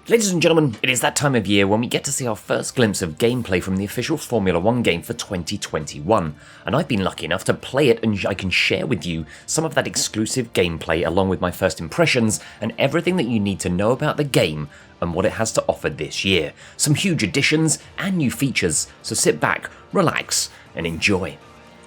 Ladies and gentlemen, it is that time of year when we get to see our first glimpse of gameplay from the official Formula 1 game for 2021, and I've been lucky enough to play it and I can share with you some of that exclusive gameplay along with my first impressions and everything that you need to know about the game and what it has to offer this year. Some huge additions and new features, so sit back, relax, and enjoy.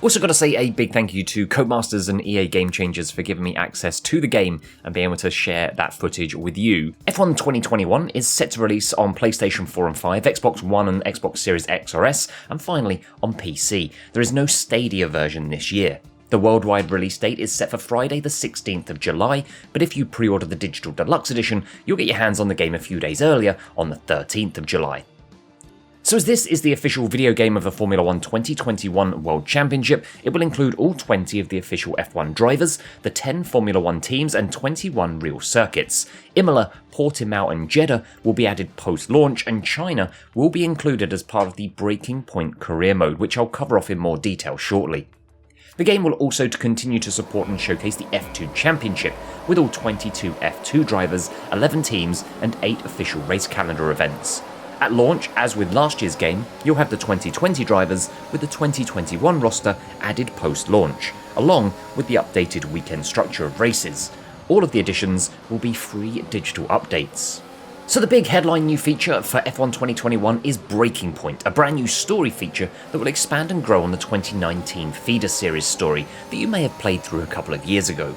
Also got to say a big thank you to Codemasters and EA Game Changers for giving me access to the game and being able to share that footage with you. F1 2021 is set to release on PlayStation 4 and 5, Xbox One and Xbox Series X or S, and finally on PC. There is no Stadia version this year. The worldwide release date is set for Friday the 16th of July, but if you pre-order the Digital Deluxe Edition, you'll get your hands on the game a few days earlier on the 13th of July. So as this is the official video game of the Formula 1 2021 World Championship, it will include all 20 of the official F1 drivers, the 10 Formula 1 teams and 21 real circuits. Imola, Portimao and Jeddah will be added post-launch, and China will be included as part of the Breaking Point career mode, which I'll cover off in more detail shortly. The game will also continue to support and showcase the F2 Championship, with all 22 F2 drivers, 11 teams and 8 official race calendar events. At launch, as with last year's game, you'll have the 2020 drivers with the 2021 roster added post-launch, along with the updated weekend structure of races. All of the additions will be free digital updates. So the big headline new feature for F1 2021 is Breaking Point, a brand new story feature that will expand and grow on the 2019 feeder series story that you may have played through a couple of years ago.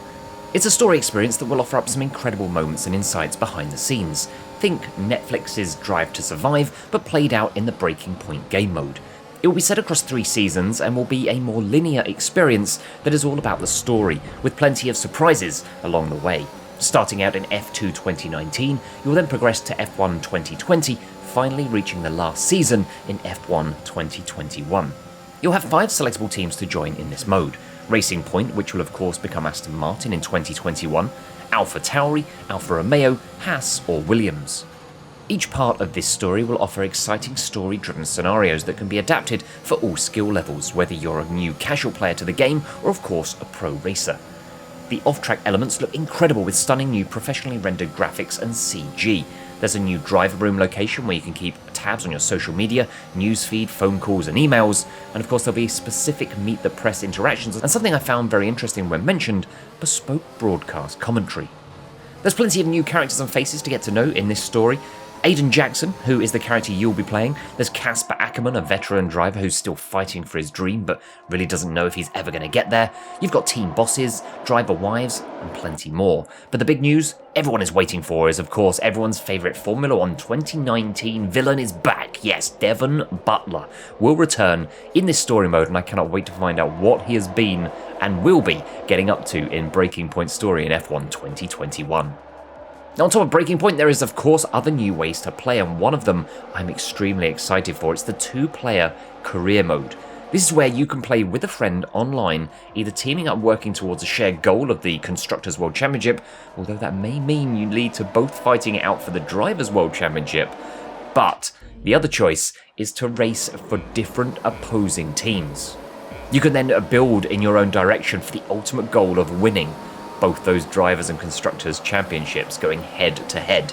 It's a story experience that will offer up some incredible moments and insights behind the scenes. Think Netflix's Drive to Survive, but played out in the Breaking Point game mode. It will be set across 3 seasons and will be a more linear experience that is all about the story, with plenty of surprises along the way. Starting out in F2 2019, you will then progress to F1 2020, finally reaching the last season in F1 2021. You'll have 5 selectable teams to join in this mode. Racing Point, which will of course become Aston Martin in 2021, AlphaTauri, Alfa Romeo, Haas or Williams. Each part of this story will offer exciting story-driven scenarios that can be adapted for all skill levels, whether you're a new casual player to the game or of course a pro racer. The off-track elements look incredible with stunning new professionally rendered graphics and CG. There's a new driver room location where you can keep tabs on your social media, newsfeed, phone calls and emails, and of course there'll be specific Meet the Press interactions, and something I found very interesting when mentioned, bespoke broadcast commentary. There's plenty of new characters and faces to get to know in this story. Aiden Jackson, who is the character you'll be playing. There's Casper Ackerman, a veteran driver who's still fighting for his dream but really doesn't know if he's ever going to get there. You've got team bosses, driver wives, and plenty more. But the big news everyone is waiting for is, of course, everyone's favourite Formula 1 2019 villain is back. Yes, Devon Butler will return in this story mode, and I cannot wait to find out what he has been and will be getting up to in Breaking Point story in F1 2021. Now, on top of Breaking Point, there is of course other new ways to play, and one of them I'm extremely excited for. It's the 2-player career mode. This is where you can play with a friend online, either teaming up working towards a shared goal of the Constructors' World Championship, although that may mean you lead to both fighting it out for the Drivers' World Championship. But the other choice is to race for different opposing teams. You can then build in your own direction for the ultimate goal of winning both those drivers and constructors championships, going head to head.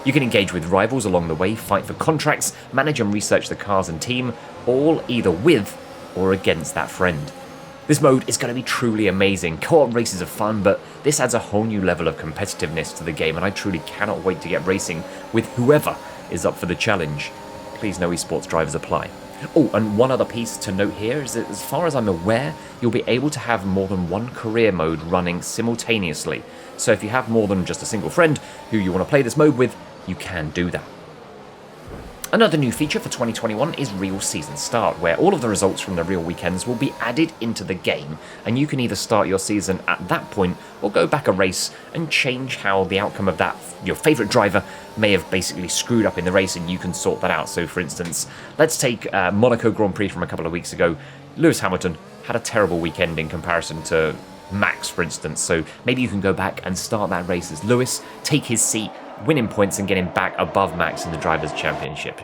You can engage with rivals along the way, fight for contracts, manage and research the cars and team, all either with or against that friend. This mode is going to be truly amazing. Co-op races are fun, but this adds a whole new level of competitiveness to the game, and I truly cannot wait to get racing with whoever is up for the challenge. Please no esports drivers apply. Oh, and one other piece to note here is that as far as I'm aware, you'll be able to have more than one career mode running simultaneously. So if you have more than just a single friend who you want to play this mode with, you can do that. Another new feature for 2021 is Real Season Start, where all of the results from the real weekends will be added into the game, and you can either start your season at that point or go back a race and change how the outcome of that your favourite driver may have basically screwed up in the race, and you can sort that out. So for instance, let's take Monaco Grand Prix from a couple of weeks ago. Lewis Hamilton had a terrible weekend in comparison to Max, for instance, so maybe you can go back and start that race as Lewis, take his seat, winning points and getting back above Max in the Drivers' Championship.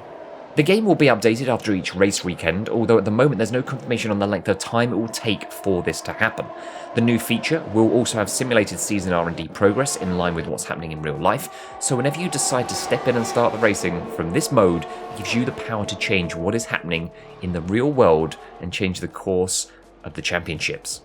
The game will be updated after each race weekend, although at the moment there's no confirmation on the length of time it will take for this to happen. The new feature will also have simulated season R&D progress in line with what's happening in real life, so whenever you decide to step in and start the racing from this mode, it gives you the power to change what is happening in the real world and change the course of the championships.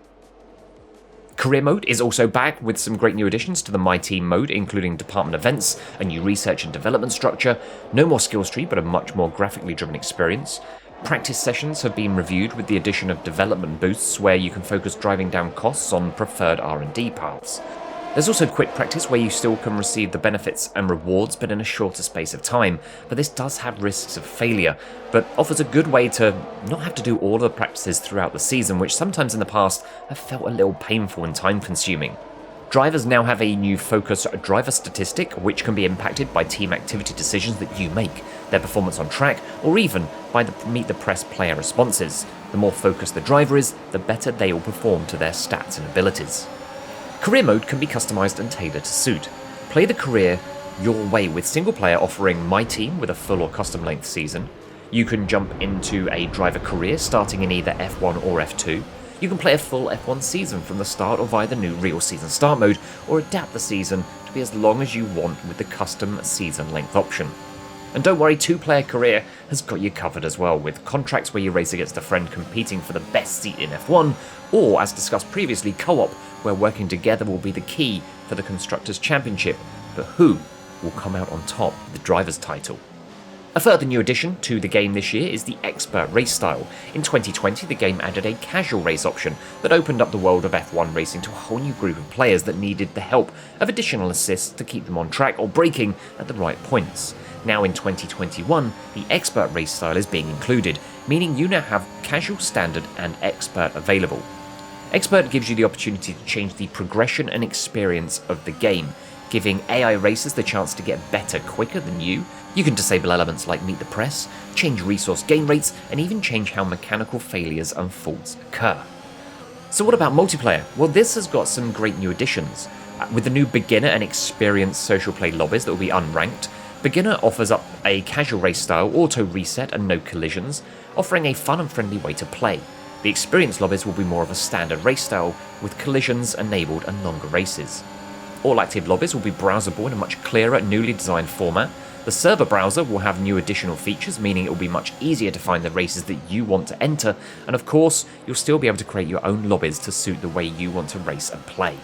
Career mode is also back with some great new additions to the My Team mode, including department events, a new research and development structure, no more skill tree but a much more graphically driven experience. Practice sessions have been reviewed with the addition of development boosts where you can focus driving down costs on preferred R&D paths. There's also quick practice where you still can receive the benefits and rewards but in a shorter space of time, but this does have risks of failure, but offers a good way to not have to do all of the practices throughout the season, which sometimes in the past have felt a little painful and time consuming. Drivers now have a new focus driver statistic, which can be impacted by team activity decisions that you make, their performance on track, or even by the meet the press player responses. The more focused the driver is, the better they will perform to their stats and abilities. Career mode can be customized and tailored to suit. Play the career your way with single player offering My Team with a full or custom length season. You can jump into a driver career starting in either F1 or F2. You can play a full F1 season from the start or via the new real season start mode, or adapt the season to be as long as you want with the custom season length option. And don't worry, 2-player career has got you covered as well, with contracts where you race against a friend competing for the best seat in F1, or as discussed previously, co-op, where working together will be the key for the Constructors' Championship, but who will come out on top with the Drivers' title? A further new addition to the game this year is the Expert race style. In 2020, the game added a casual race option that opened up the world of F1 racing to a whole new group of players that needed the help of additional assists to keep them on track or braking at the right points. Now in 2021, the Expert race style is being included, meaning you now have Casual, Standard and Expert available. Expert gives you the opportunity to change the progression and experience of the game, giving AI racers the chance to get better quicker than you. You can disable elements like Meet the Press, change resource gain rates, and even change how mechanical failures and faults occur. So what about multiplayer? Well, this has got some great new additions. With the new Beginner and Experienced social play lobbies that will be unranked, Beginner offers up a casual race style, auto reset and no collisions, offering a fun and friendly way to play. The Experienced lobbies will be more of a standard race style, with collisions enabled and longer races. All active lobbies will be browsable in a much clearer, newly designed format. The server browser will have new additional features, meaning it will be much easier to find the races that you want to enter, and of course, you'll still be able to create your own lobbies to suit the way you want to race and play.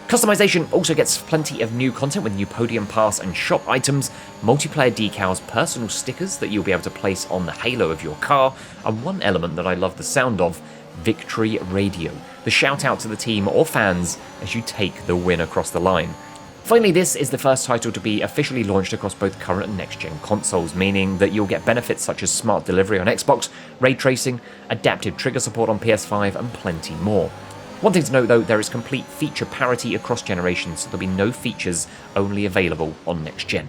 Customization also gets plenty of new content with new podium pass and shop items, multiplayer decals, personal stickers that you'll be able to place on the halo of your car, and one element that I love the sound of, Victory Radio, the shout out to the team or fans as you take the win across the line. Finally, this is the first title to be officially launched across both current and next-gen consoles, meaning that you'll get benefits such as smart delivery on Xbox, ray tracing, adaptive trigger support on PS5, and plenty more. One thing to note though, there is complete feature parity across generations, so there'll be no features only available on next-gen.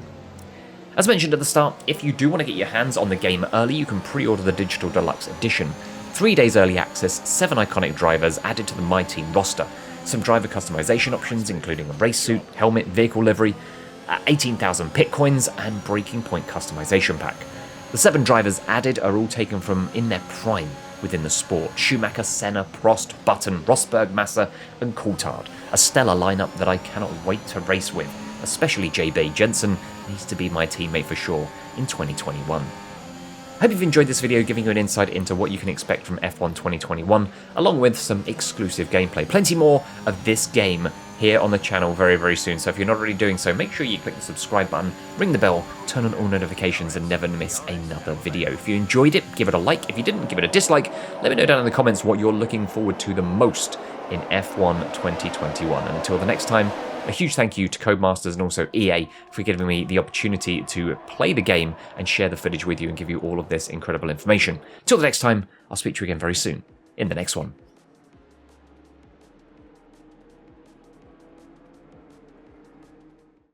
As mentioned at the start, if you do want to get your hands on the game early, you can pre-order the Digital Deluxe Edition. 3 days early access, 7 iconic drivers added to the My Team roster, some driver customization options including a race suit, helmet, vehicle livery, 18,000 pit coins, and breaking point customization pack. The 7 drivers added are all taken from in their prime within the sport: Schumacher, Senna, Prost, Button, Rosberg, Massa, and Coulthard. A stellar lineup that I cannot wait to race with, especially JB Jensen needs to be my teammate for sure in 2021. I hope you've enjoyed this video, giving you an insight into what you can expect from F1 2021, along with some exclusive gameplay. Plenty more of this game here on the channel very, very soon, so if you're not already doing so, make sure you click the subscribe button, ring the bell, turn on all notifications, and never miss another video. If you enjoyed it, give it a like. If you didn't, give it a dislike. Let me know down in the comments what you're looking forward to the most in F1 2021. And until the next time, a huge thank you to Codemasters and also EA for giving me the opportunity to play the game and share the footage with you and give you all of this incredible information. Till the next time, I'll speak to you again very soon in the next one.